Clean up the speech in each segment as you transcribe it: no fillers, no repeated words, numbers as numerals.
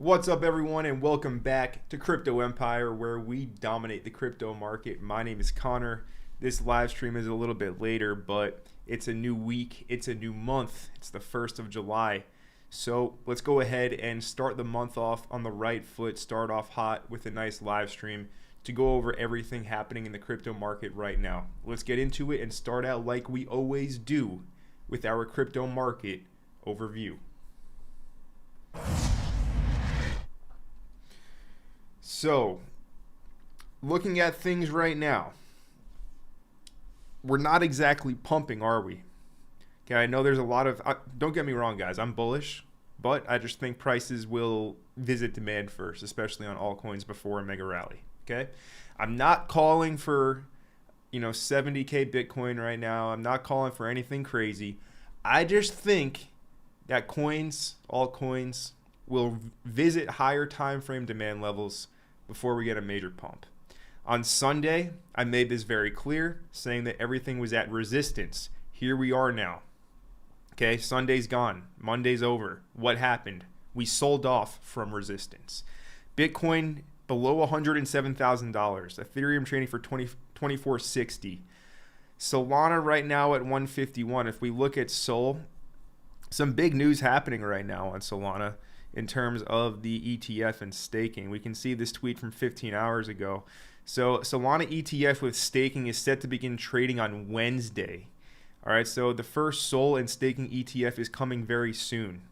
What's up, everyone, and welcome back to Crypto Empire, where we dominate the crypto market. My name is Connor. This live stream is a little bit later, but it's a new week, it's a new month. It's the 1st of July. So let's go ahead and start the month off on the right foot, start off hot with a nice live stream to go over everything happening in the crypto market right now. Let's get into it and start out like we always do with our crypto market overview. So, looking at things right now, we're not exactly pumping, are we? Okay, I know there's a lot of, don't get me wrong, guys, I'm bullish, but I just think prices will visit demand first, especially on altcoins before a mega rally, okay? I'm not calling for, 70K Bitcoin right now. I'm not calling for anything crazy. I just think that altcoins, will visit higher time frame demand levels before we get a major pump. On Sunday, I made this very clear, saying that everything was at resistance. Here we are now. Okay, Sunday's gone. Monday's over. What happened? We sold off from resistance. Bitcoin below $107,000. Ethereum trading for 2460. Solana right now at 151. If we look at Sol, some big news happening right now on Solana in terms of the ETF and staking. We can see this tweet from 15 hours ago. So Solana ETF with staking is set to begin trading on Wednesday. All right, so the first Sol and staking ETF is coming very soon.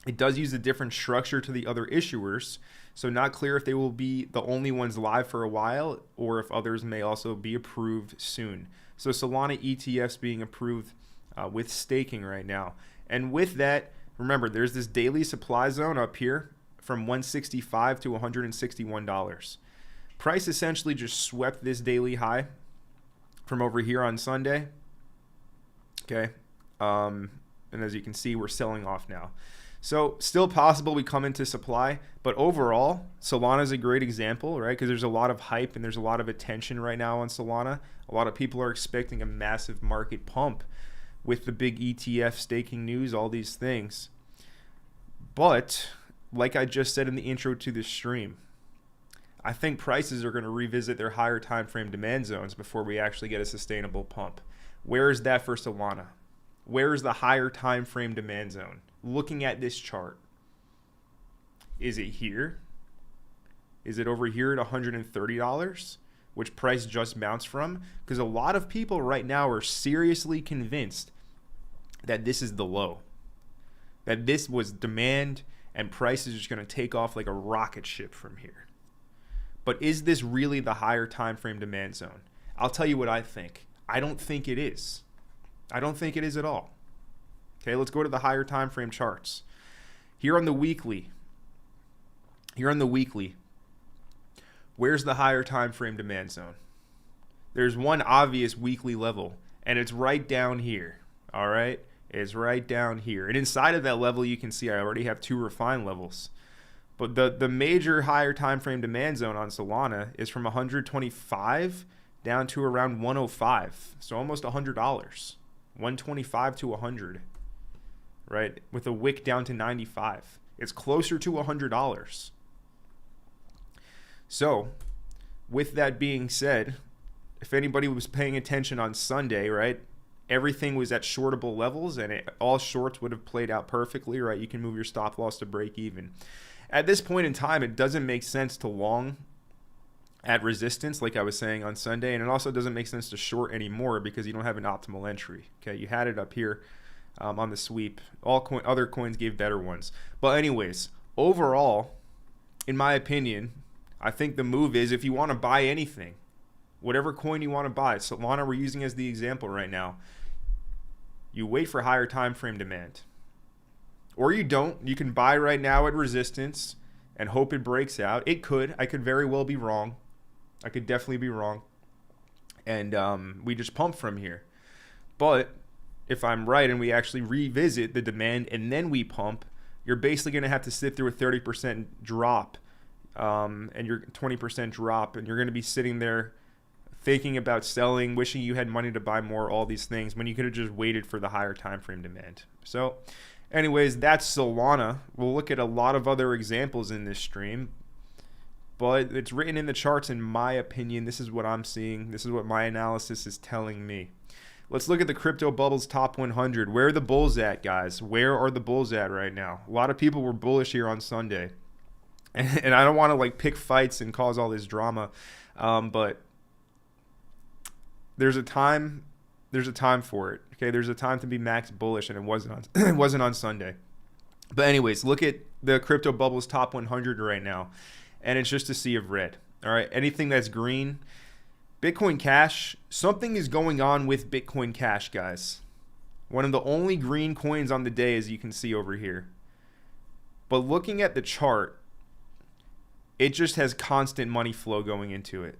It does use a different structure to the other issuers, so not clear if they will be the only ones live for a while or if others may also be approved soon. So Solana ETFs being approved with staking right now. And with that, remember, there's this daily supply zone up here from $165 to $161. Price essentially just swept this daily high from over here on Sunday. Okay. And as you can see, we're selling off now. So still possible we come into supply, but overall, Solana is a great example, right? Because there's a lot of hype and there's a lot of attention right now on Solana. A lot of people are expecting a massive market pump with the big ETF staking news, all these things. But like I just said in the intro to this stream, I think prices are going to revisit their higher time frame demand zones before we actually get a sustainable pump. Where is that for Solana? Where is the higher time frame demand zone? Looking at this chart, is it here? Is it over here at $130, which price just bounced from? Because a lot of people right now are seriously convinced that this is the low, that this was demand and price is just going to take off like a rocket ship from here. But is this really the higher time frame demand zone? I'll tell you what I think. I don't think it is. I don't think it is at all. Okay, let's go to the higher time frame charts. Here on the weekly, where's the higher time frame demand zone? There's one obvious weekly level, and it's right down here. All right, it's right down here. And inside of that level, you can see I already have two refined levels. But the major higher time frame demand zone on Solana is from 125 down to around 105, so almost $100. 125 to 100, right? With a wick down to 95. It's closer to $100. So, with that being said, if anybody was paying attention on Sunday, right, everything was at shortable levels, and all shorts would have played out perfectly, right? You can move your stop loss to break even. At this point in time, it doesn't make sense to long at resistance, like I was saying on Sunday, and it also doesn't make sense to short anymore because you don't have an optimal entry. Okay, you had it up here on the sweep. Other coins gave better ones. But anyways, overall, in my opinion, I think the move is if you want to buy anything, whatever coin you want to buy, Solana we're using as the example right now, you wait for higher time frame demand. Or you don't. You can buy right now at resistance and hope it breaks out. It could. I could very well be wrong. I could definitely be wrong. And we just pump from here. But if I'm right and we actually revisit the demand and then we pump, you're basically going to have to sit through a 30% drop and your 20% drop. And you're going to be sitting there thinking about selling, wishing you had money to buy more, all these things, when you could have just waited for the higher time frame demand. So Anyways, that's Solana. We'll look at a lot of other examples in this stream, but it's written in the charts. In my opinion, this is what I'm seeing. This is what my analysis is telling me. Let's look at the crypto bubbles top 100. Where are the bulls at, guys? Where are the bulls at right now? A lot of people were bullish here on Sunday, and I don't want to like pick fights and cause all this drama, but there's a time for it. Okay, there's a time to be max bullish, and it wasn't on Sunday. But anyways, look at the crypto bubbles top 100 right now, and it's just a sea of red. All right, anything that's green. Bitcoin Cash, something is going on with Bitcoin Cash, guys. One of the only green coins on the day, as you can see over here. But looking at the chart, it just has constant money flow going into it.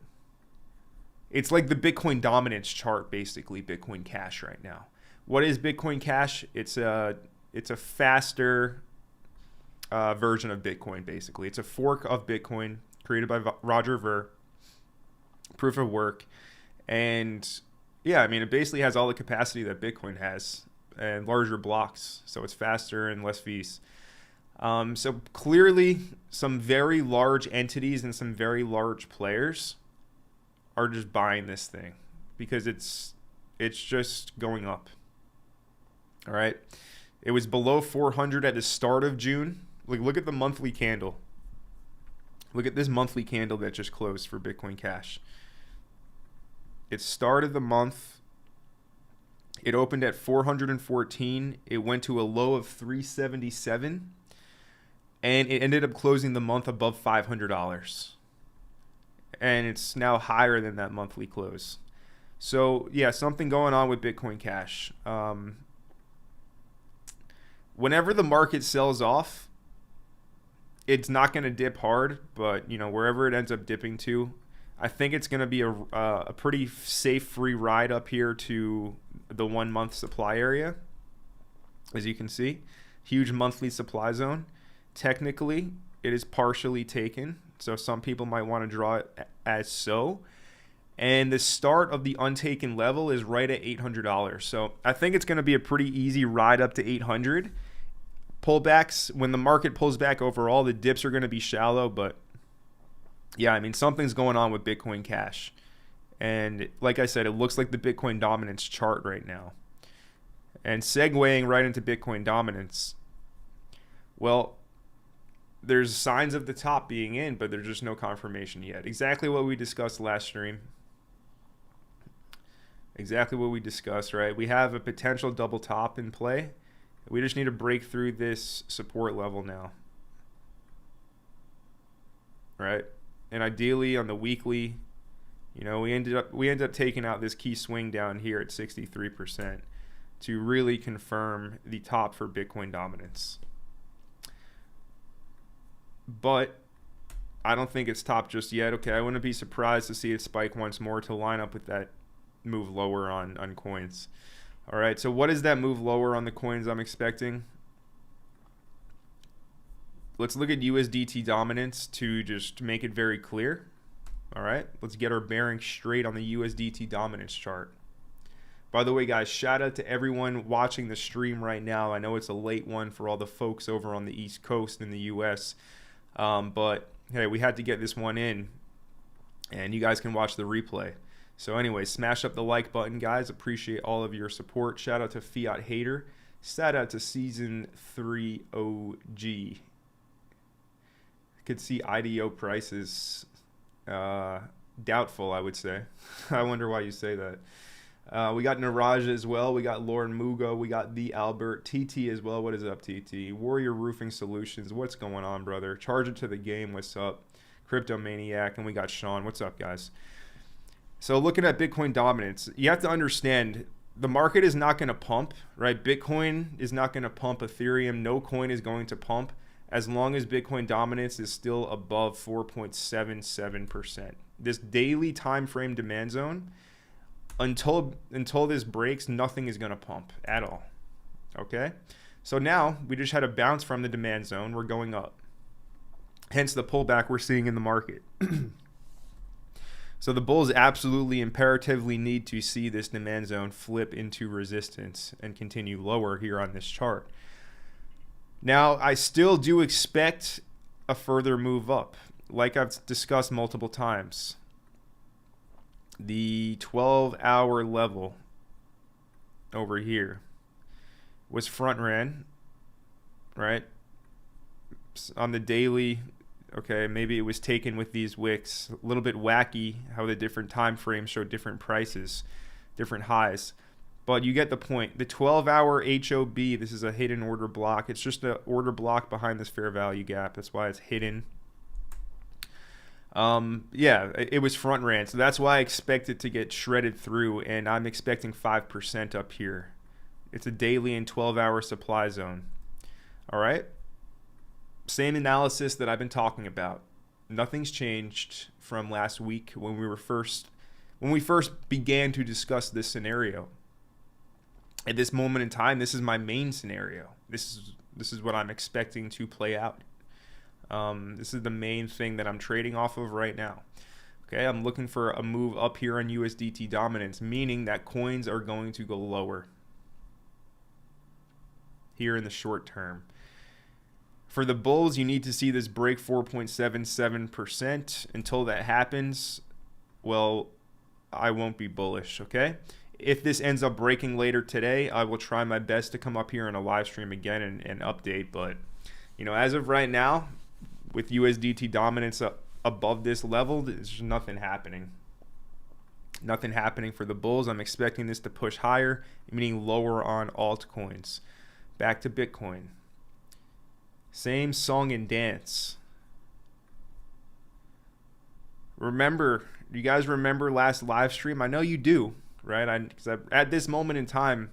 It's like the Bitcoin dominance chart, basically, Bitcoin Cash right now. What is Bitcoin Cash? It's a faster version of Bitcoin, basically. It's a fork of Bitcoin created by Roger Ver. Proof of work. And yeah, I mean, it basically has all the capacity that Bitcoin has and larger blocks. So it's faster and less fees. So clearly some very large entities and some very large players are just buying this thing because it's just going up. All right. It was below 400 at the start of June. Look at the monthly candle. Look at this monthly candle that just closed for Bitcoin Cash. It started the month. It opened at 414. It went to a low of 377. And it ended up closing the month above $500. And it's now higher than that monthly close. So, yeah, something going on with Bitcoin Cash. Whenever the market sells off, it's not going to dip hard, but wherever it ends up dipping to, I think it's going to be a pretty safe free ride up here to the 1 month supply area. As you can see, huge monthly supply zone. Technically, it is partially taken, so some people might want to draw it as so. And the start of the untaken level is right at $800. So I think it's going to be a pretty easy ride up to 800. Pullbacks, when the market pulls back overall, the dips are going to be shallow, but yeah, I mean, something's going on with Bitcoin Cash. And like I said, it looks like the Bitcoin dominance chart right now. And segueing right into Bitcoin dominance, well, there's signs of the top being in, but there's just no confirmation yet. Exactly what we discussed last stream. Exactly what we discussed, right? We have a potential double top in play. We just need to break through this support level now. Right? And ideally on the weekly, we end up taking out this key swing down here at 63% to really confirm the top for Bitcoin dominance. But I don't think it's top just yet. Okay, I wouldn't be surprised to see it spike once more to line up with that move lower on coins. All right, so what is that move lower on the coins I'm expecting? Let's look at USDT dominance to just make it very clear. All right, let's get our bearing straight on the USDT dominance chart. By the way, guys, shout out to everyone watching the stream right now. I know it's a late one for all the folks over on the East Coast in the US. But hey, we had to get this one in, and you guys can watch the replay. So anyway, smash up the like button, guys. Appreciate all of your support. Shout out to Fiat Hater. Shout out to Season 3 OG. Could see IDO prices doubtful, I would say. I wonder why you say that. We got Naraja as well. We got Lauren Mugo. We got The Albert. TT as well. What is up, TT? Warrior Roofing Solutions. What's going on, brother? Charge it to the game. What's up? Crypto Maniac. And we got Sean. What's up, guys? So looking at Bitcoin dominance, you have to understand the market is not going to pump, right? Bitcoin is not going to pump. Ethereum, no coin is going to pump as long as Bitcoin dominance is still above 4.77%. This daily time frame demand zone, until this breaks, nothing is going to pump at all. Okay? So now we just had a bounce from the demand zone. We're going up. Hence the pullback we're seeing in the market. So the bulls absolutely imperatively need to see this demand zone flip into resistance and continue lower here on this chart. Now, I still do expect a further move up. Like I've discussed multiple times, the 12-hour level over here was front ran, right? On the daily, okay, maybe it was taken with these wicks. A little bit wacky how the different time frames show different prices, different highs. But you get the point. The 12-hour HOB, this is a hidden order block. It's just an order block behind this fair value gap. That's why it's hidden. Yeah, it was front ran. So that's why I expect it to get shredded through. And I'm expecting 5% up here. It's a daily and 12-hour supply zone. All right. Same analysis that I've been talking about. Nothing's changed from last week when we first began to discuss this scenario. At this moment in time, this is my main scenario. This is what I'm expecting to play out. This is the main thing that I'm trading off of right now. Okay, I'm looking for a move up here on USDT dominance, meaning that coins are going to go lower here in the short term. For the bulls, you need to see this break 4.77%. Until that happens, well, I won't be bullish, okay? If this ends up breaking later today, I will try my best to come up here in a live stream again and update. But, you know, as of right now, with USDT dominance above this level, there's nothing happening. Nothing happening for the bulls. I'm expecting this to push higher, meaning lower on altcoins. Back to Bitcoin. Same song and dance. Remember, you guys remember last live stream? I know you do, right? Because at this moment in time,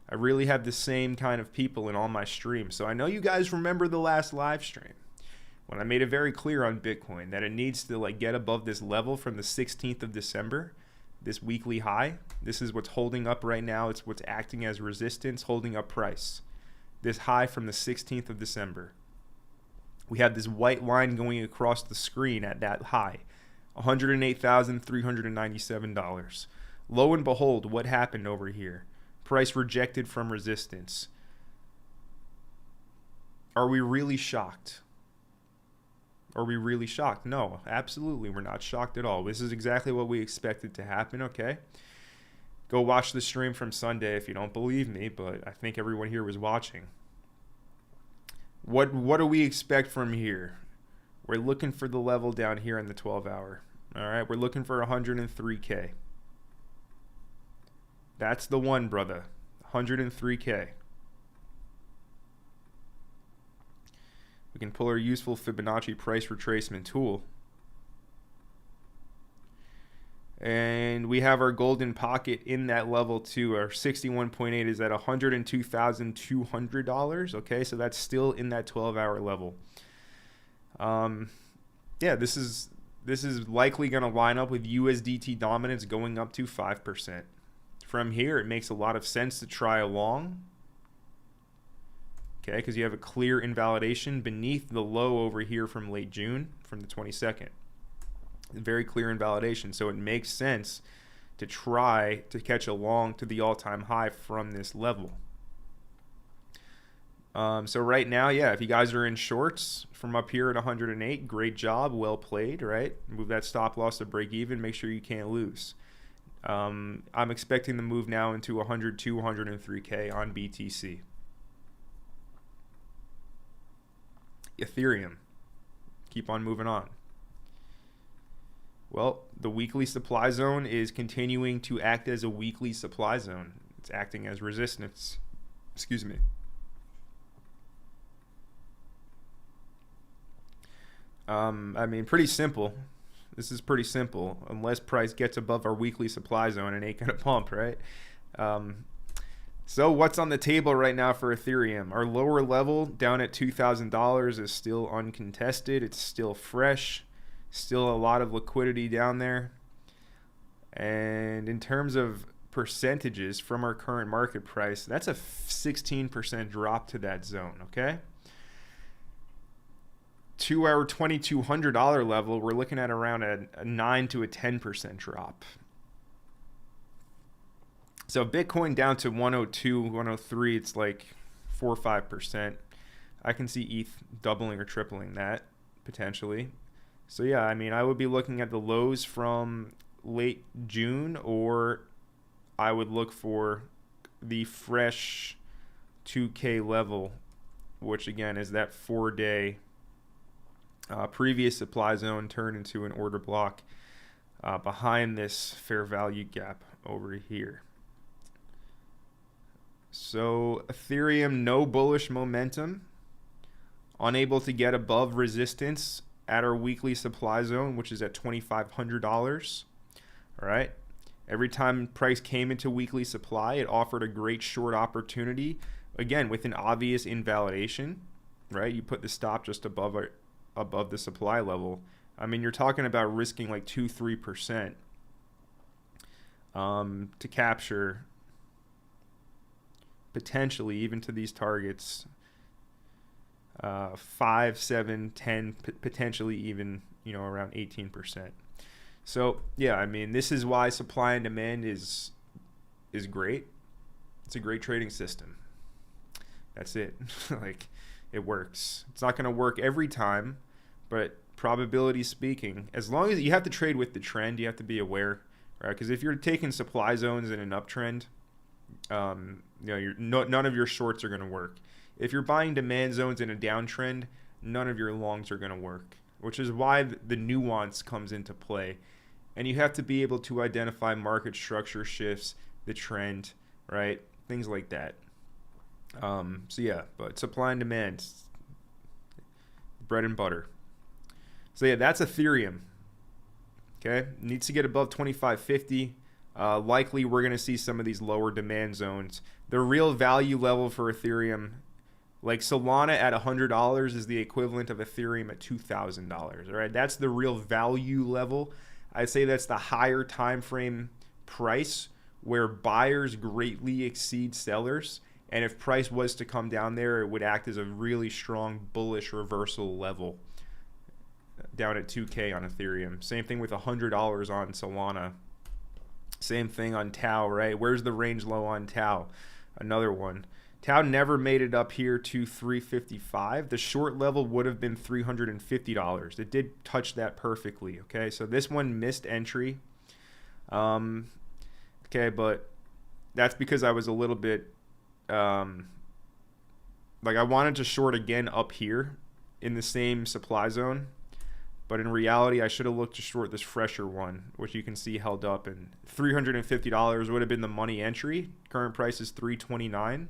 I really have the same kind of people in all my streams. So I know you guys remember the last live stream when I made it very clear on Bitcoin that it needs to get above this level from the 16th of December, this weekly high. This is what's holding up right now. It's what's acting as resistance, holding up price. This high from the 16th of December. We have this white line going across the screen at that high, $108,397. Lo and behold, what happened over here? Price rejected from resistance. Are we really shocked? Are we really shocked? No, absolutely. We're not shocked at all. This is exactly what we expected to happen, okay? Go watch the stream from Sunday if you don't believe me, but I think everyone here was watching. What do we expect from here? We're looking for the level down here in the 12-hour. All right, we're looking for 103K. That's the one, brother. 103K. We can pull our useful Fibonacci price retracement tool. And we have our golden pocket in that level too. Our 61.8 is at $102,200. Okay, so that's still in that 12-hour level. Yeah, this is likely going to line up with USDT dominance going up to 5%. From here, it makes a lot of sense to try along. Okay, because you have a clear invalidation beneath the low over here from late June, from the 22nd. Very clear invalidation, so it makes sense to try to catch along to the all-time high from this level. So right now, yeah, if you guys are in shorts from up here at 108, great job, well played, right? Move that stop loss to break even, make sure you can't lose. I'm expecting the move now into 102, 103K on BTC. Ethereum, keep on moving on. Well, the weekly supply zone is continuing to act as a weekly supply zone. It's acting as resistance. Excuse me. I mean, pretty simple. This is pretty simple. Unless price gets above our weekly supply zone, it ain't gonna pump, right? So what's on the table right now for Ethereum? Our lower level down at $2,000 is still uncontested. It's still fresh. Still a lot of liquidity down there. And in terms of percentages from our current market price, that's a 16% drop to that zone, okay? To our $2,200 level, we're looking at around a 9 to a 10% drop. So Bitcoin down to 102, 103, it's like 4 or 5%. I can see ETH doubling or tripling that potentially. So yeah, I mean, I would be looking at the lows from late June, or I would look for the fresh 2K level, which again is that 4-day previous supply zone turned into an order block behind this fair value gap over here. So Ethereum, no bullish momentum, unable to get above resistance at our weekly supply zone, which is at $2,500. All right. Every time price came into weekly supply, it offered a great short opportunity, again, with an obvious invalidation, right? You put the stop just above the supply level. I mean, you're talking about risking like 2-3% to capture potentially even to these targets 5, 7, 10, potentially even, around 18%. So yeah, I mean, this is why supply and demand is great. It's a great trading system. That's it. Like, it works. It's not going to work every time, but probability speaking, as long as you have to trade with the trend, you have to be aware, right? Because if you're taking supply zones in an uptrend, none of your shorts are going to work. If you're buying demand zones in a downtrend, none of your longs are going to work, which is why the nuance comes into play. And you have to be able to identify market structure shifts, the trend, right? Things like that. So yeah, but supply and demand, bread and butter. So yeah, that's Ethereum. Okay, needs to get above 2550. Likely we're going to see some of these lower demand zones. The real value level for Ethereum, like Solana at $100 is the equivalent of Ethereum at $2,000. All right, that's the real value level. I'd say that's the higher time frame price where buyers greatly exceed sellers. And if price was to come down there, it would act as a really strong bullish reversal level down at 2K on Ethereum. Same thing with $100 on Solana. Same thing on Tau, right? Where's the range low on Tau? Another one. Tau never made it up here to 355. The short level would have been $350. It did touch that perfectly, okay? So this one missed entry. Okay, but that's because I was a little bit, like I wanted to short again up here in the same supply zone. But in reality, I should have looked to short this fresher one, which you can see held up. And $350 would have been the money entry. Current price is $329.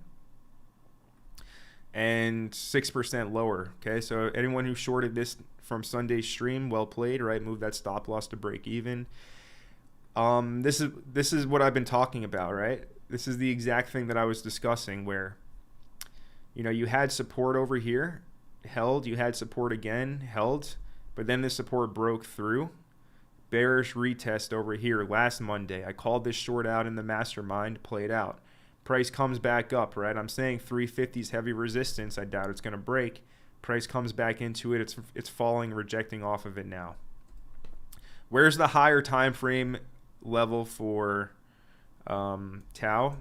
And 6% lower. Okay, so anyone who shorted this from Sunday's stream, well played, right? Move that stop loss to break even. This is what I've been talking about, right? This is the exact thing that I was discussing where, you had support over here, held. You had support again, held. But then the support broke through. Bearish retest over here last Monday. I called this short out in the Mastermind, played out. Price comes back up, right? I'm saying 350 is heavy resistance. I doubt it's going to break. Price comes back into it. It's falling, rejecting off of it now. Where's the higher time frame level for Tau?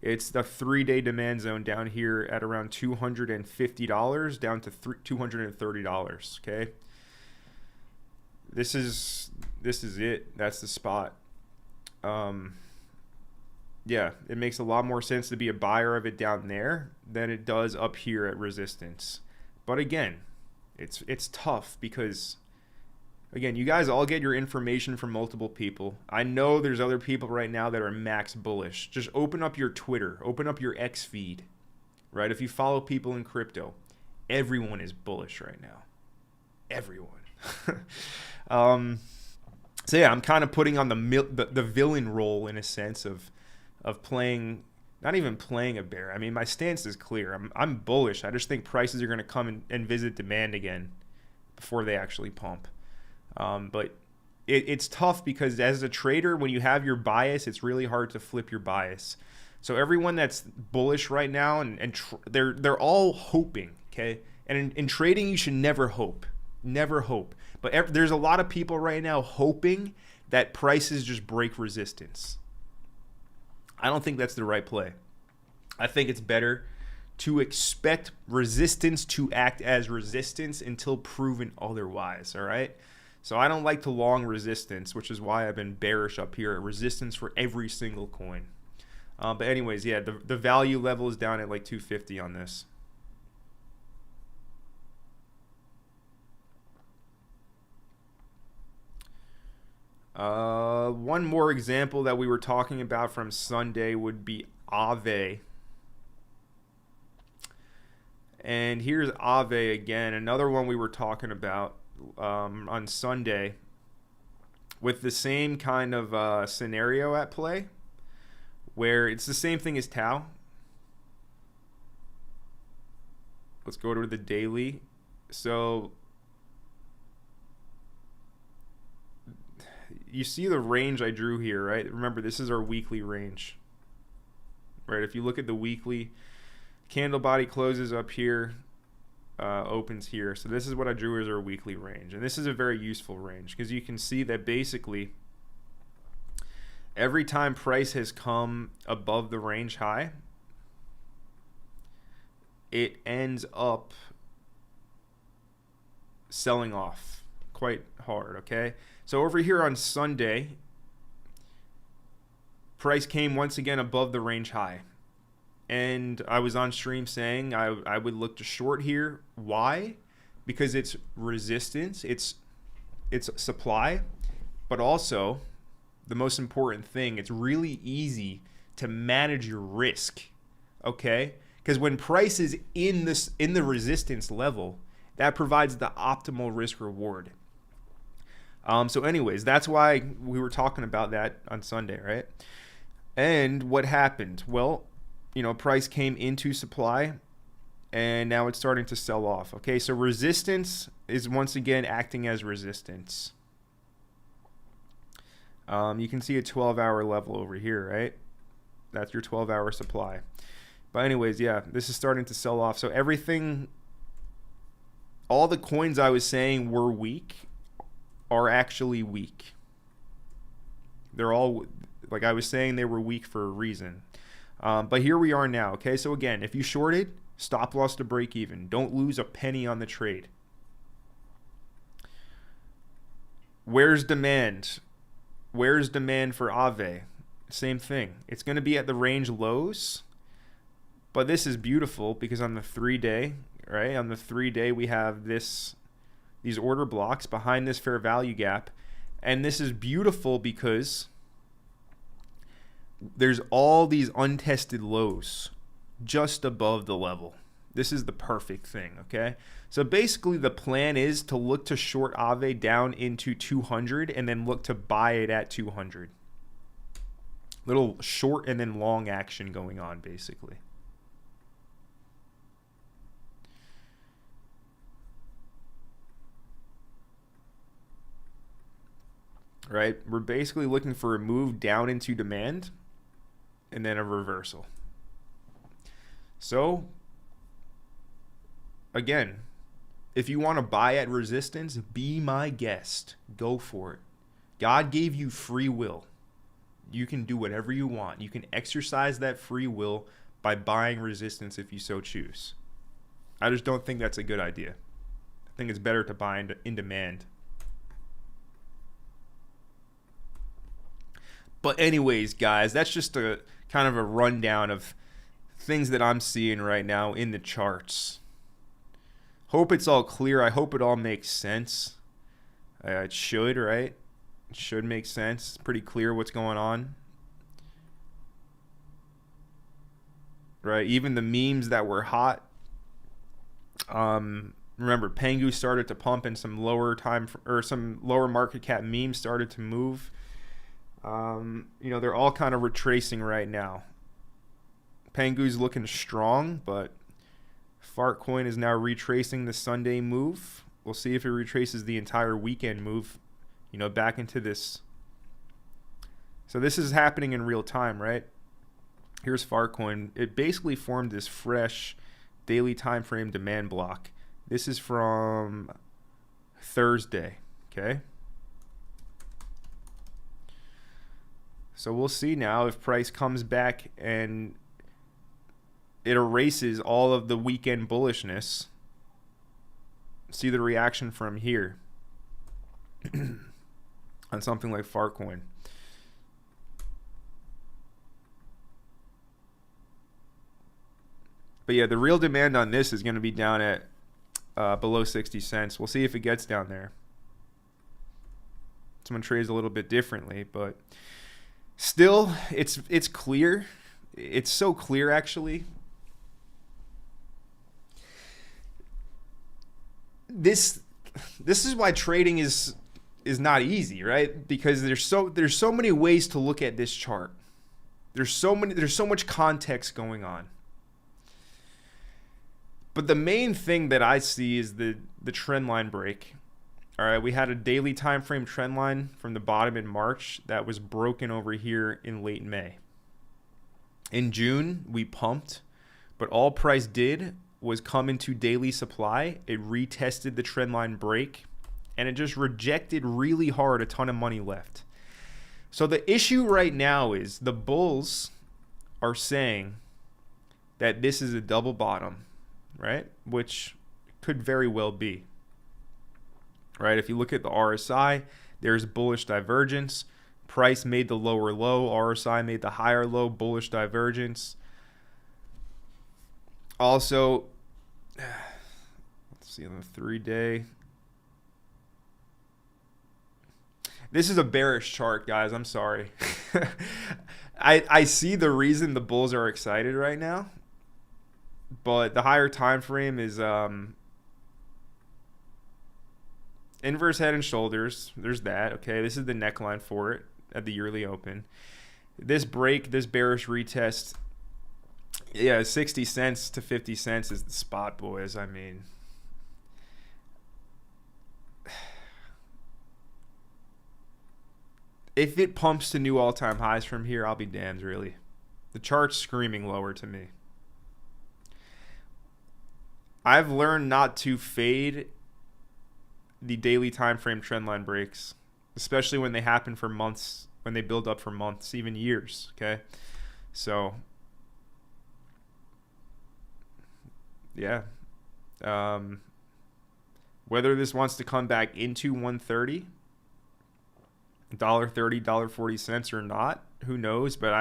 It's the 3-day demand zone down here at around $250 down to $230. Okay. This is it. That's the spot. Yeah, it makes a lot more sense to be a buyer of it down there than it does up here at resistance. But again, it's tough because, again, you guys all get your information from multiple people. I know there's other people right now that are max bullish. Just open up your Twitter, open up your X feed, right? If you follow people in crypto, everyone is bullish right now. Everyone. So yeah, I'm kind of putting on the villain role in a sense of playing, not even playing a bear. I mean, my stance is clear. I'm bullish. I just think prices are going to come and visit demand again before they actually pump. But it's tough because as a trader, when you have your bias, it's really hard to flip your bias. So everyone that's bullish right now, they're all hoping, okay? And in trading, you should never hope. Never hope. But there's a lot of people right now hoping that prices just break resistance. I don't think that's the right play. I think it's better to expect resistance to act as resistance until proven otherwise, all right? So I don't like to long resistance, which is why I've been bearish up here at resistance for every single coin. But anyways, yeah, the value level is down at like 250 on this. One more example that we were talking about from Sunday would be Aave. And here's Aave again, another one we were talking about on Sunday with the same kind of scenario at play, where it's the same thing as Tau. Let's go to the daily. So you see the range I drew here, right? Remember, this is our weekly range, right? If you look at the weekly, candle body closes up here, opens here. So this is what I drew as our weekly range. And this is a very useful range because you can see that basically every time price has come above the range high, it ends up selling off quite hard, okay? So over here on Sunday, price came once again above the range high. And I was on stream saying I would look to short here. Why? Because it's resistance, it's supply, but also the most important thing, it's really easy to manage your risk, okay? Because when price is in the resistance level, that provides the optimal risk reward. So anyways, that's why we were talking about that on Sunday, right? And what happened? Well, you know, price came into supply and now it's starting to sell off. Okay, so resistance is once again acting as resistance. You can see a 12-hour level over here, right? That's your 12-hour supply. But anyways, yeah, this is starting to sell off. So everything, all the coins I was saying were weak are actually weak. They're all, like I was saying, they were weak for a reason. But here we are now, okay? So again, if you shorted, stop loss to break even. Don't lose a penny on the trade. Where's demand? Where's demand for Aave? Same thing. It's going to be at the range lows. But this is beautiful because on the 3-day, right? On the 3-day, we have these order blocks behind this fair value gap. And this is beautiful because there's all these untested lows just above the level. This is the perfect thing, okay? So basically the plan is to look to short Aave down into 200 and then look to buy it at 200. Little short and then long action going on basically. Right? We're basically looking for a move down into demand and then a reversal. So again, if you want to buy at resistance, be my guest. Go for it. God gave you free will. You can do whatever you want. You can exercise that free will by buying resistance if you so choose. I just don't think that's a good idea. I think it's better to buy in demand. But anyways, guys, that's just a kind of a rundown of things that I'm seeing right now in the charts. Hope it's all clear. I hope it all makes sense. It should, right? It should make sense. It's pretty clear what's going on. Right? Even the memes that were hot. Remember, Pengu started to pump and some lower market cap memes started to move. You know, they're all kind of retracing right now. Pengu's looking strong, but Fartcoin is now retracing the Sunday move. We'll see if it retraces the entire weekend move, you know, back into this. So this is happening in real time, right? Here's Fartcoin. It basically formed this fresh daily time frame demand block. This is from Thursday, okay? So we'll see now if price comes back and it erases all of the weekend bullishness. See the reaction from here on something like Farcoin. But yeah, the real demand on this is going to be down at below 60 cents. We'll see if it gets down there. Someone trades a little bit differently, but still, it's clear. It's so clear, actually. This is why trading is not easy, right? Because there's so many ways to look at this chart. There's so much context going on. But the main thing that I see is the trend line break. All right, we had a daily time frame trend line from the bottom in March that was broken over here in late May. In June, we pumped, but all price did was come into daily supply. It retested the trend line break, and it just rejected really hard, a ton of money left. So the issue right now is the bulls are saying that this is a double bottom, right? Which could very well be, right? If you look at the RSI, there's bullish divergence. Price made the lower low, RSI made the higher low, bullish divergence. Also, let's see on the 3-day. This is a bearish chart, guys. I'm sorry. I see the reason the bulls are excited right now, but the higher time frame is inverse head and shoulders. There's that. Okay, this is the neckline for it at the yearly open. This break, this bearish retest, yeah, 60 cents to 50 cents is the spot, boys. I mean, if it pumps to new all-time highs from here, I'll be damned, really. The chart's screaming lower to me. I've learned not to fade the daily time frame trendline breaks, especially when they happen for months, when they build up for months, even years, okay? So, yeah. Whether this wants to come back into 130, $1.30, $1.40 or not, who knows? But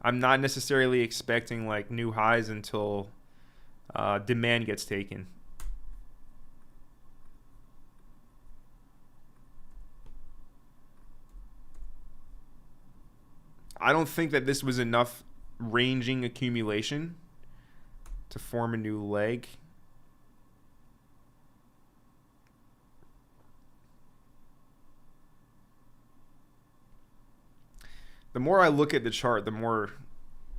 I'm not necessarily expecting like new highs until demand gets taken. I don't think that this was enough ranging accumulation to form a new leg. The more I look at the chart, the more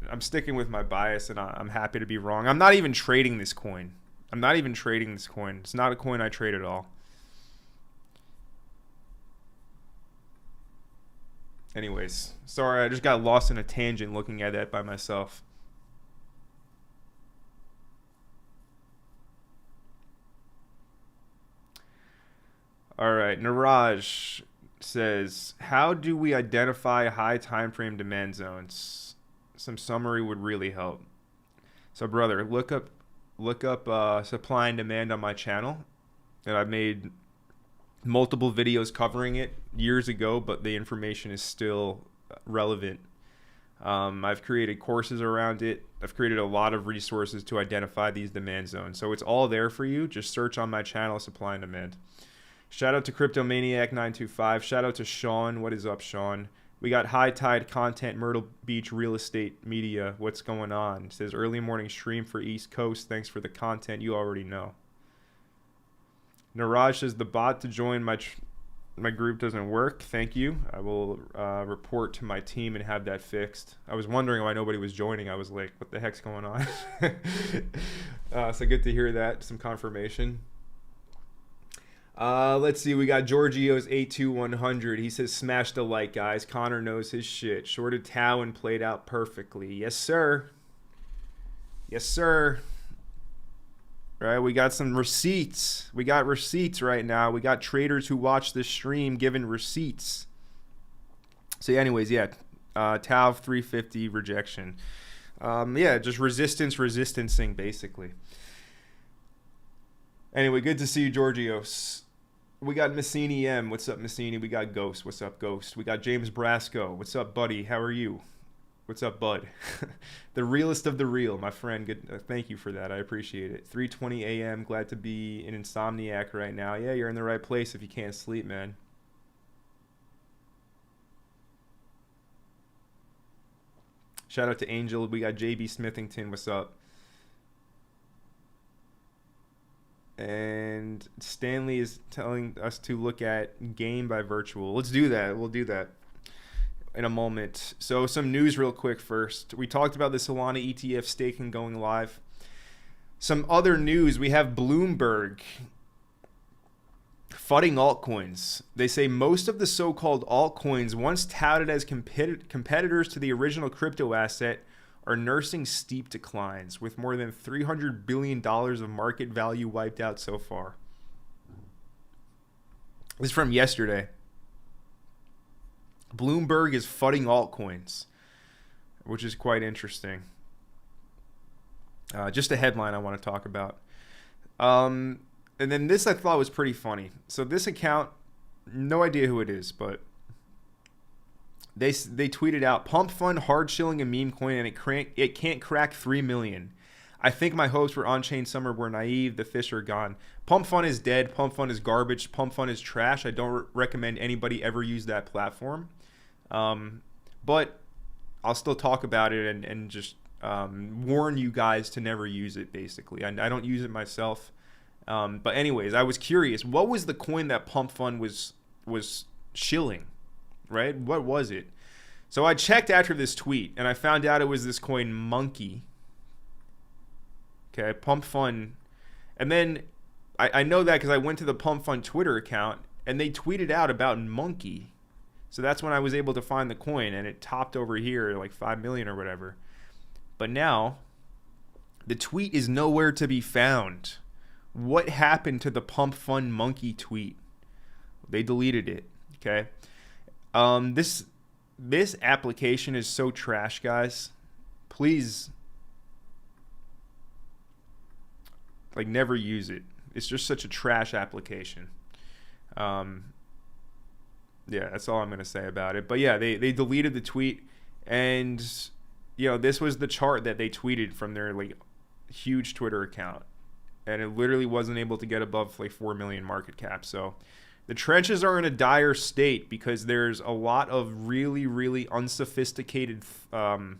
I'm sticking with my bias, and I'm happy to be wrong. I'm not even trading this coin. It's not a coin I trade at all. Anyways, sorry, I just got lost in a tangent looking at that by myself. All right, Niraj says, how do we identify high time frame demand zones? Some summary would really help. So, brother, look up supply and demand on my channel, and I've made multiple videos covering it years ago, but the information is still relevant. I've created courses around it. I've created a lot of resources to identify these demand zones. So it's all there for you. Just search on my channel, supply and demand. Shout out to Cryptomaniac925. Shout out to Sean. What is up, Sean? We got High Tide Content, Myrtle Beach Real Estate Media. What's going on? It says early morning stream for East Coast. Thanks for the content. You already know. Niraj says the bot to join my group doesn't work. Thank you. I will report to my team and have that fixed. I was wondering why nobody was joining. I was like, what the heck's going on? So good to hear that. Some confirmation. Let's see. We got Giorgio's 82100. He says, smash the like, guys. Connor knows his shit. Shorted Tau and played out perfectly. Yes, sir. Yes, sir. Right, we got some receipts. We got receipts right now. We got traders who watch this stream giving receipts. So anyways, yeah, Tau 350 rejection. Yeah, just resistancing basically. Anyway, good to see you, Georgios. We got Messini M. What's up, Messini? We got Ghost. What's up, Ghost? We got James Brasco. What's up, buddy? How are you? What's up, bud? The realest of the real, my friend. Good. Thank you for that. I appreciate it. 3:20 a.m. Glad to be an insomniac right now. Yeah, you're in the right place if you can't sleep, man. Shout out to Angel. We got JB Smithington. What's up? And Stanley is telling us to look at game by virtual. Let's do that. We'll do that in a moment. So some news real quick first. We talked about the Solana ETF staking going live. Some other news. We have Bloomberg fudding altcoins. They say most of the so-called altcoins once touted as competitors to the original crypto asset are nursing steep declines, with more than $300 billion of market value wiped out so far. This is from yesterday. Bloomberg is fudding altcoins, which is quite interesting. Just a headline I want to talk about. And then this I thought was pretty funny. So this account, no idea who it is, but they tweeted out, pump fund hard shilling a meme coin and it can't crack 3 million. I think my hopes for on-chain summer were naive. The fish are gone. Pump fund is dead. Pump fund is garbage. Pump fund is trash. I don't recommend anybody ever use that platform. But I'll still talk about it and just warn you guys to never use it, basically. I don't use it myself. But anyways, I was curious. What was the coin that pump fund was shilling? Right? What was it? So I checked after this tweet and I found out it was this coin Monkey. Okay, Pump Fund. And then I know that because I went to the Pump Fund Twitter account and they tweeted out about Monkey. So that's when I was able to find the coin and it topped over here like 5 million or whatever. But now the tweet is nowhere to be found. What happened to the Pump Fund Monkey tweet? They deleted it. Okay. This application is so trash, guys. Please, like, never use it. It's just such a trash application. Yeah, that's all I'm gonna say about it. But yeah, they deleted the tweet, and this was the chart that they tweeted from their like huge Twitter account, and it literally wasn't able to get above like 4 million market cap. So the trenches are in a dire state because there's a lot of really, really unsophisticated and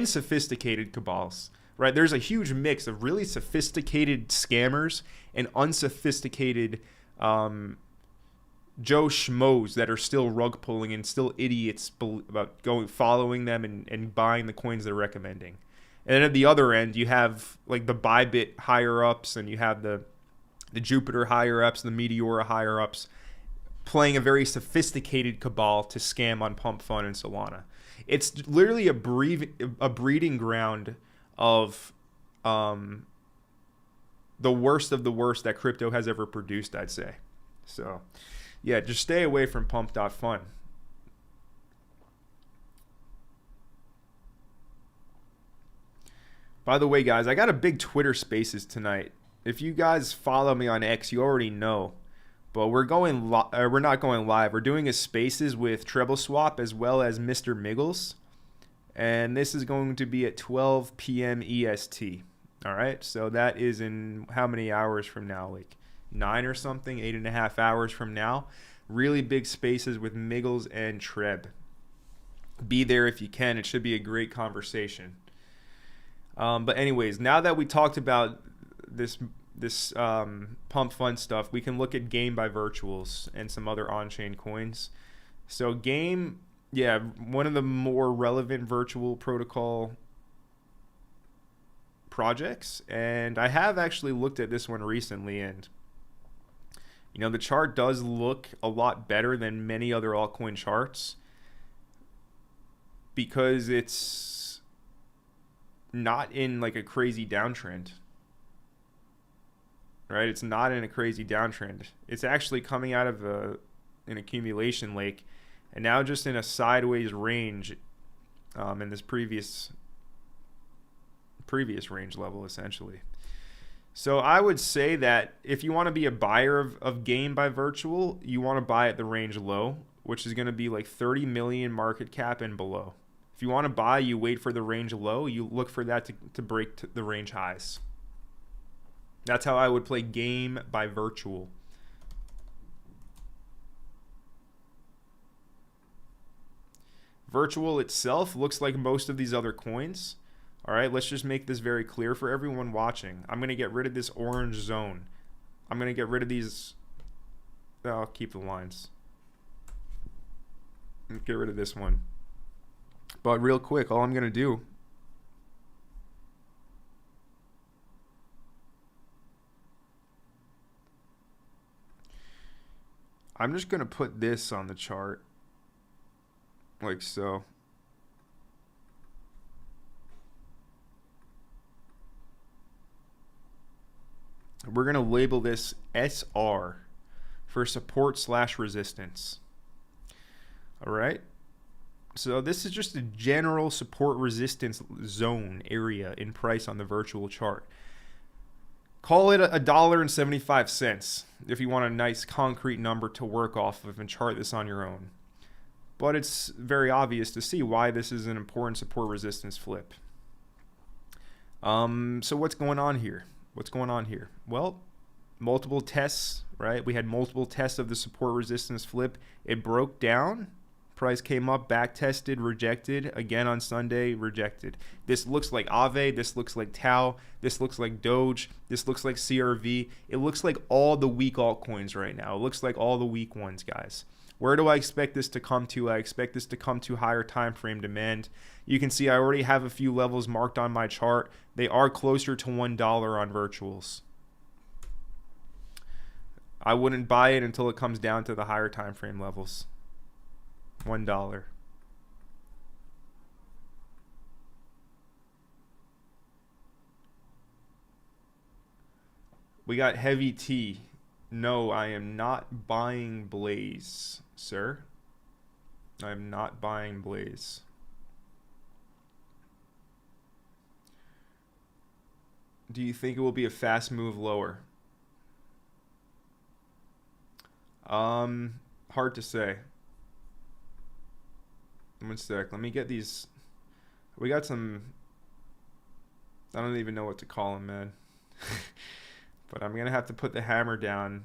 sophisticated cabals, right? There's a huge mix of really sophisticated scammers and unsophisticated Joe Schmoes that are still rug pulling and still idiots about following them and buying the coins they're recommending. And then at the other end, you have like the Bybit higher ups and you have the Jupiter higher ups, the Meteora higher ups, playing a very sophisticated cabal to scam on Pump Fund and Solana. It's literally a breeding ground of the worst of the worst that crypto has ever produced, I'd say. So, yeah, just stay away from Pump.Fun. By the way, guys, I got a big Twitter Spaces tonight. If you guys follow me on X, you already know. But we're not going live. We're doing a Spaces with Treble Swap as well as Mr. Miggles. And this is going to be at 12 p.m. EST. All right? So that is in how many hours from now? Like 9 or something? 8.5 hours from now. Really big Spaces with Miggles and Treb. Be there if you can. It should be a great conversation. But anyways, now that we talked about this Pump Fund stuff, we can look at Game by Virtuals and some other on-chain coins. So Game, yeah, one of the more relevant virtual protocol projects, and I have actually looked at this one recently, and the chart does look a lot better than many other altcoin charts because it's not in like a crazy downtrend. Right, it's not in a crazy downtrend. It's actually coming out of an accumulation lake, and now just in a sideways range in this previous previous range level, essentially. So I would say that if you want to be a buyer of game by virtual, you want to buy at the range low, which is going to be like 30 million market cap and below. If you want to buy, you wait for the range low. You look for that to break the range highs. That's how I would play game by virtual. Virtual itself looks like most of these other coins. All right, let's just make this very clear for everyone watching. I'm going to get rid of this orange zone. I'm going to get rid of these. I'll keep the lines. Get rid of this one. But real quick, all I'm going to do I'm just going to put this on the chart like so. We're going to label this SR for support/resistance. All right. So this is just a general support resistance zone area in price on the virtual chart. Call it $1.75 if you want a nice concrete number to work off of and chart this on your own. But it's very obvious to see why this is an important support resistance flip. So what's going on here? What's going on here? Well, multiple tests, right? We had multiple tests of the support resistance flip. It broke down. Price came up, back tested, rejected. Again on Sunday, rejected. This looks like Aave. This looks like Tau. This looks like Doge. This looks like CRV. It looks like all the weak altcoins right now. It looks like all the weak ones, guys. Where do I expect this to come to? I expect this to come to higher time frame demand. You can see I already have a few levels marked on my chart. They are closer to $1 on virtuals. I wouldn't buy it until it comes down to the higher time frame levels. $1. We got Heavy T. No, I am not buying Blaze, sir. I am not buying Blaze. Do you think it will be a fast move lower? Hard to say. One sec. Let me get these. We got some. I don't even know what to call them, man. But I'm gonna have to put the hammer down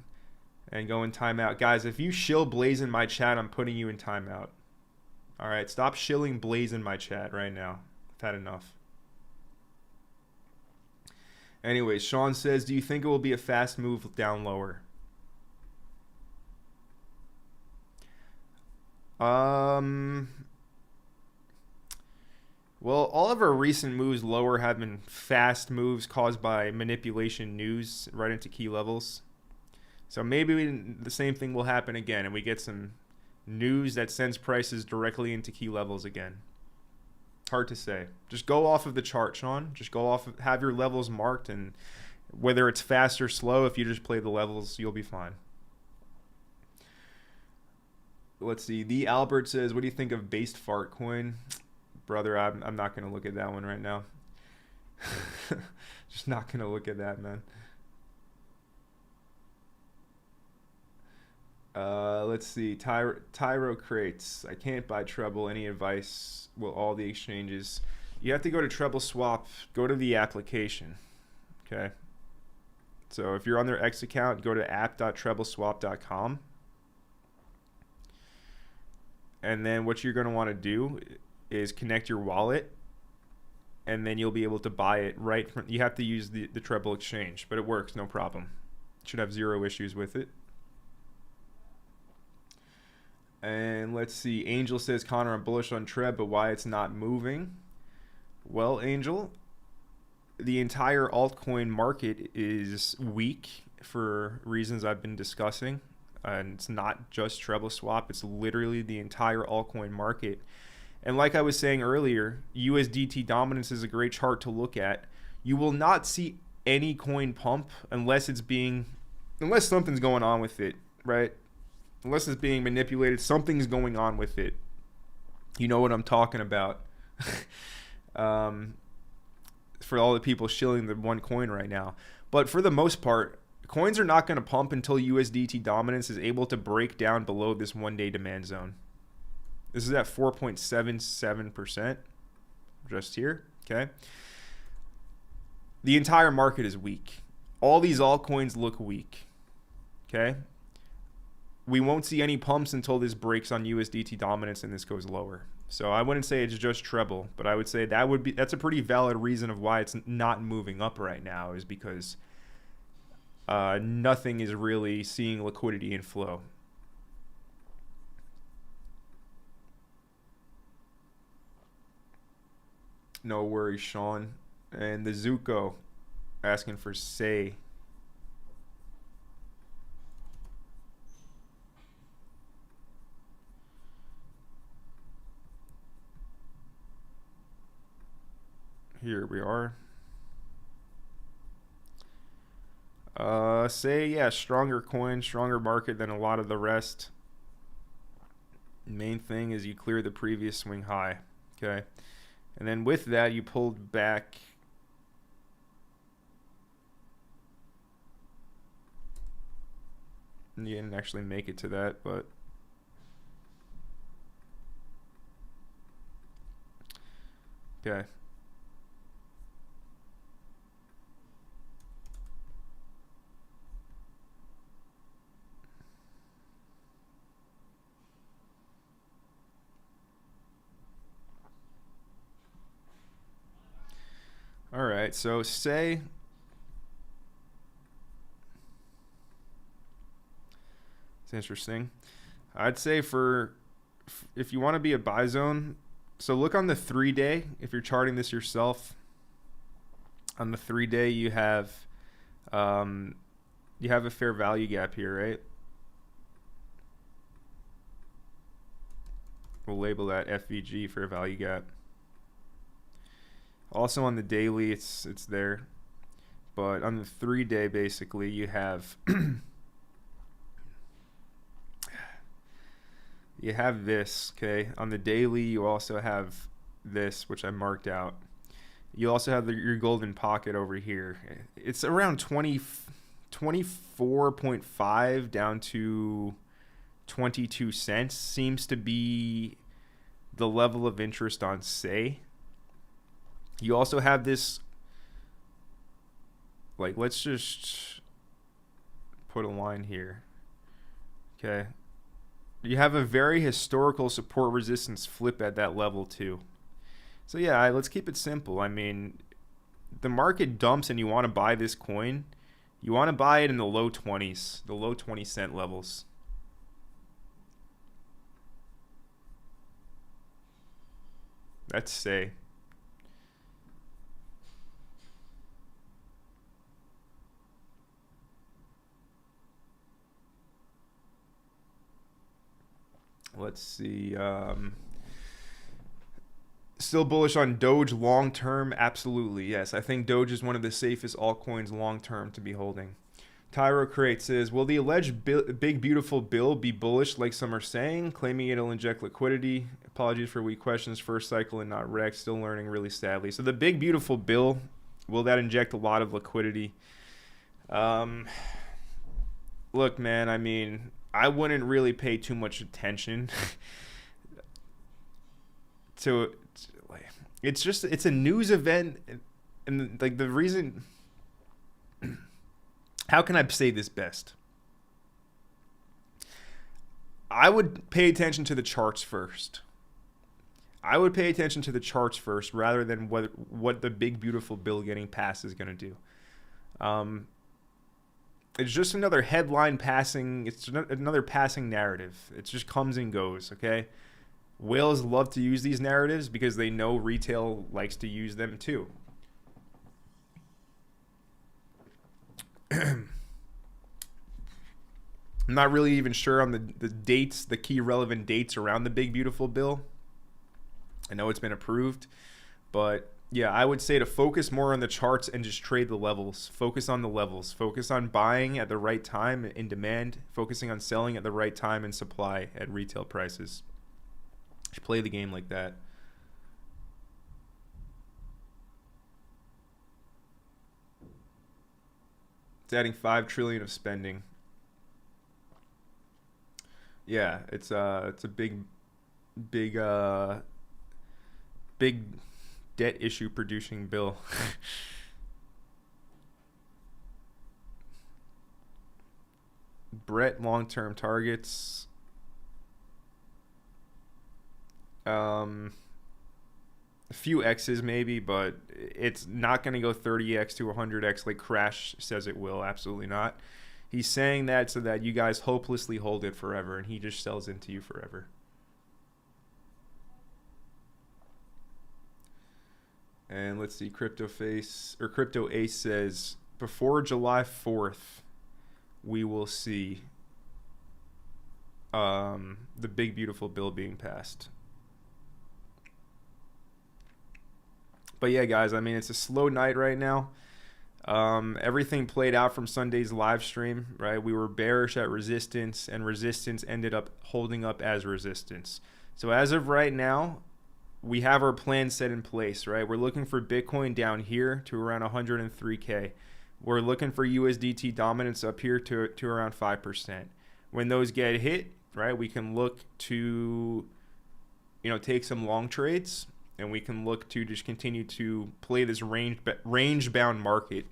and go in timeout, guys. If you shill Blaze in my chat, I'm putting you in timeout. All right, stop shilling Blaze in my chat right now. I've had enough. Anyways, Sean says, do you think it will be a fast move down lower? Well, all of our recent moves lower have been fast moves caused by manipulation news right into key levels. So maybe the same thing will happen again and we get some news that sends prices directly into key levels again. Hard to say. Just go off of the chart, Sean. Just go off, have your levels marked, and whether it's fast or slow, if you just play the levels, you'll be fine. Let's see. The Albert says, what do you think of based fart coin? Brother, I'm not going to look at that one right now. Just not going to look at that, man. Let's see. Tyro crates. I can't buy treble. Any advice? Will all the exchanges? You have to go to Treble Swap. Go to the application. Okay. So if you're on their X account, go to app.trebleswap.com. And then what you're going to want to do is connect your wallet, and then you'll be able to buy it right from. You have to use the Treble exchange, but it works, no problem. Should have zero issues with it. And let's see. Angel says, Connor, I'm bullish on Treb, but why it's not moving? Well, Angel, the entire altcoin market is weak for reasons I've been discussing. And it's not just Treble Swap. It's literally the entire altcoin market. And like I was saying earlier, USDT dominance is a great chart to look at. You will not see any coin pump unless something's going on with it, right? Unless it's being manipulated, something's going on with it. You know what I'm talking about. for all the people shilling the one coin right now. But for the most part, coins are not going to pump until USDT dominance is able to break down below this one-day demand zone. This is at 4.77% just here, okay? The entire market is weak. All these altcoins look weak, okay? We won't see any pumps until this breaks on USDT dominance and this goes lower. So I wouldn't say it's just treble, but I would say that's a pretty valid reason of why it's not moving up right now, is because nothing is really seeing liquidity and flow. No worries, Sean. And the Zuko asking for say. Here we are. Say, yeah, stronger coin, stronger market than a lot of the rest. Main thing is you clear the previous swing high, okay? And then with that, you pulled back. You didn't actually make it to that, but okay. All right, so say it's interesting. I'd say if you want to be a buy zone, so look on the 3-day. If you're charting this yourself, on the 3-day you have a fair value gap here, right? We'll label that FVG, fair value gap. Also on the daily, it's there, but on the 3-day, basically, you have you have this. Okay, on the daily, you also have this, which I marked out. You also have your golden pocket over here. It's around 24.5 down to 22 cents. Seems to be the level of interest on say. You also have this, like, let's just put a line here. Okay. You have a very historical support resistance flip at that level too. So yeah, let's keep it simple. I mean, the market dumps and you want to buy this coin. You want to buy it in the low 20s, the low 20-cent levels. Let's say. Let's see. Still bullish on Doge long term? Absolutely, yes. I think Doge is one of the safest altcoins long term to be holding. Tyro Crate says, will the alleged big beautiful bill be bullish like some are saying, claiming it'll inject liquidity? Apologies for weak questions. First cycle and not wrecked. Still learning really sadly. So the big beautiful bill, will that inject a lot of liquidity? Look, man, I mean, I wouldn't really pay too much attention to it's a news event, and like the reason, how can I say this best? I would pay attention to the charts first. I would pay attention to the charts first rather than what the big beautiful bill getting passed is going to do. It's just another headline passing. It's another passing narrative. It just comes and goes, okay? Whales love to use these narratives because they know retail likes to use them too. I'm not really even sure on the dates, the key relevant dates around the big beautiful bill. I know it's been approved, but yeah, I would say to focus more on the charts and just trade the levels. Focus on the levels. Focus on buying at the right time in demand. Focusing on selling at the right time in supply at retail prices. You should play the game like that. It's adding 5 trillion of spending. Yeah, it's a big debt issue producing bill. Brett long-term targets. A few X's maybe, but it's not going to go 30x to 100x like Crash says it will. Absolutely not. He's saying that so that you guys hopelessly hold it forever, and he just sells into you forever. And let's see, Crypto Ace says before July 4th, we will see the big beautiful bill being passed. But yeah, guys, I mean, it's a slow night right now. Everything played out from Sunday's live stream, right? We were bearish at resistance, and resistance ended up holding up as resistance. So as of right now, we have our plan set in place, right? We're looking for Bitcoin down here to around 103K. We're looking for USDT dominance up here to around 5%. When those get hit, right, we can look to, take some long trades, and we can look to just continue to play this range-bound market,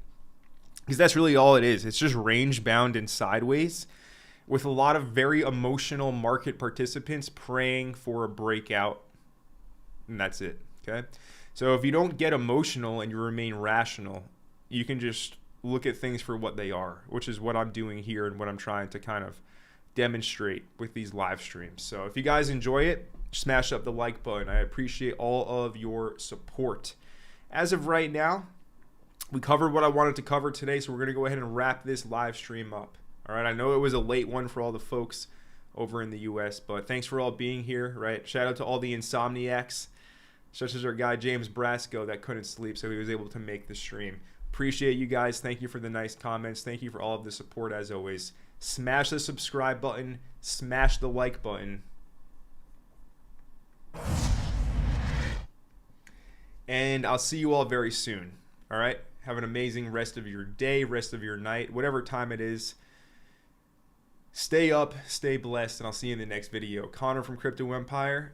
because that's really all it is. It's just range-bound and sideways, with a lot of very emotional market participants praying for a breakout, and that's it, okay? So if you don't get emotional and you remain rational, you can just look at things for what they are, which is what I'm doing here and what I'm trying to kind of demonstrate with these live streams. So if you guys enjoy it, smash up the like button. I appreciate all of your support. As of right now, we covered what I wanted to cover today, so we're going to go ahead and wrap this live stream up. All right, I know it was a late one for all the folks over in the US, but thanks for all being here, right? Shout out to all the insomniacs, such as our guy James Brasco that couldn't sleep, so he was able to make the stream. Appreciate you guys. Thank you for the nice comments. Thank you for all of the support as always. Smash the subscribe button, smash the like button. And I'll see you all very soon. All right? Have an amazing rest of your day, rest of your night, whatever time it is. Stay up, stay blessed, and I'll see you in the next video. Connor from Crypto Empire,